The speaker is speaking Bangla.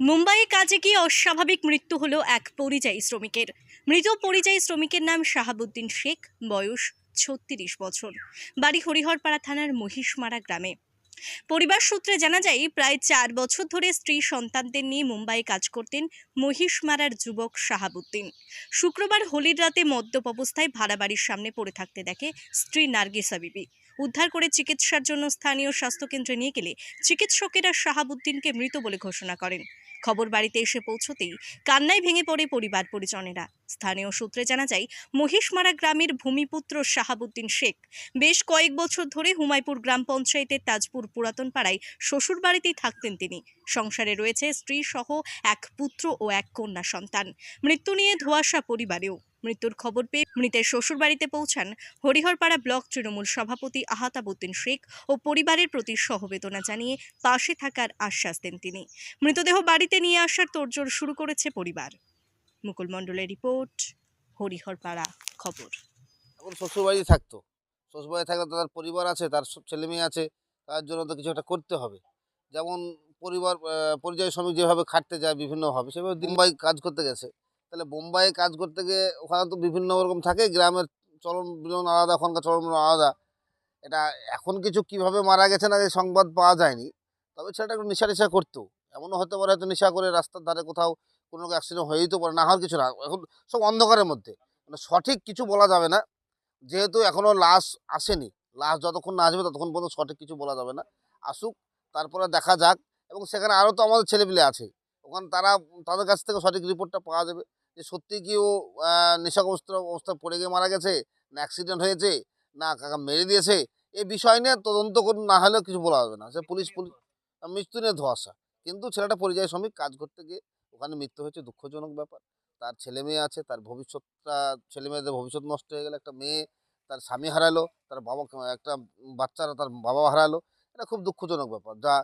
মুম্বাইয়ে কাজে গিয়ে অস্বাভাবিক মৃত্যু হলো এক পরিযায়ী শ্রমিকের। মৃত পরিযায়ী শ্রমিকের নাম শাহাবুদ্দিন শেখ, বয়স ৩৬ বছর, বাড়ি হরিহরপাড়া থানার মহিষমারা গ্রামে। পরিবার সূত্রে জানা যায়, প্রায় ৪ বছর ধরে স্ত্রী সন্তানদের নিয়ে মুম্বাইয়ে কাজ করতেন মহিষমারার যুবক শাহাবুদ্দিন। শুক্রবার হোলির রাতে মদ্যপ অবস্থায় ভাড়া বাড়ির সামনে পড়ে থাকতে দেখে স্ত্রী নার্গিসা বিবি। উদ্ধার করে চিকিৎসার জন্য স্থানীয় স্বাস্থ্যকেন্দ্রে নিয়ে গেলে চিকিৎসকেরা শাহাবুদ্দিনকে মৃত বলে ঘোষণা করেন। খবর বাড়িতে এসে পৌঁছতেই কান্নায় ভেঙে পড়ে পরিবার পরিজনেরা। স্থানীয় সূত্রে জানা যায়, মহিষমারা গ্রামের ভূমিপুত্র শাহাবুদ্দিন শেখ বেশ কয়েক বছর ধরে হুমায়পুর গ্রাম পঞ্চায়েতের তাজপুর পুরাতন পাড়ায় শ্বশুর বাড়িতেই থাকতেন তিনি। সংসারে রয়েছে স্ত্রী সহ এক পুত্র ও এক কন্যা সন্তান। মৃত্যু নিয়ে ধোঁয়াশা পরিবারেও। মৃত্যুর খবর পেয়ে মৃতের শ্বশুর বাড়িতে পৌঁছান হরিহরপাড়া ব্লক তৃণমূল সভাপতি আহাতাবুদ্দিন শেখ ও পরিবারের প্রতি সমবেদনা জানিয়ে পাশে থাকার আশ্বাস দেন তিনি। মৃতদেহ বাড়িতে নিয়ে আসার তোড়জোড় শুরু করেছে পরিবার। মুকুল মণ্ডলের রিপোর্ট, হরিহরপাড়া খবর। এখন শ্বশুরবাড়ি থাকতো, শ্বশুরবাড়ি থাকলে তার পরিবার আছে, তার সব ছেলে মেয়ে আছে, তার জন্য তো কিছু একটা করতে হবে। যেমন পরিবার পরিযায়ী শ্রমিক যেভাবে খাটতে যায় বিভিন্নভাবে, সেভাবে বোম্বাই কাজ করতে গেছে। তাহলে বোম্বাই কাজ করতে গিয়ে ওখানে তো বিভিন্ন রকম থাকে, গ্রামের চলন বিলন আলাদা, ওখানকার চলন বিলন আলাদা। এটা এখন কিছু কিভাবে মারা গেছে না এই সংবাদ পাওয়া যায়নি, তবে ছেলেটা একটু নেশা টেশা করতো। এমনও হতে পারে হয়তো নেশা করে রাস্তার ধারে কোথাও কোনো অ্যাক্সিডেন্ট হয়েই তো পারে, না হওয়ার কিছু না। এখন সব অন্ধকারের মধ্যে, মানে সঠিক কিছু বলা যাবে না, যেহেতু এখনও লাশ আসেনি। লাশ যতক্ষণ না আসবে ততক্ষণ পর্যন্ত সঠিক কিছু বলা যাবে না। আসুক, তারপরে দেখা যাক। এবং সেখানে আরও তো আমাদের ছেলেপিলে আছে, ওখানে তাদের কাছ থেকে সঠিক রিপোর্টটা পাওয়া যাবে যে সত্যি কি ও নেশাগ্রস্ত অবস্থায় পড়ে গিয়ে মারা গেছে, না অ্যাক্সিডেন্ট হয়েছে, না কাকা মেরে দিয়েছে। এই বিষয় নিয়ে তদন্ত না হলেও কিছু বলা যাবে না। সে পুলিশ মৃত্যু নিয়ে ধোঁয়াশা। কিন্তু ছেলেটা পরিযায়ী শ্রমিক, কাজ করতে গিয়ে ওখানে মৃত্যু হয়েছে, দুঃখজনক ব্যাপার। তার ছেলে মেয়ে আছে, তার ভবিষ্যৎটা, ছেলে মেয়েদের ভবিষ্যৎ নষ্ট হয়ে গেল। একটা মেয়ে তার স্বামী হারালো, তার বাবা, একটা বাচ্চারা তার বাবা হারালো। এটা খুব দুঃখজনক ব্যাপার, যা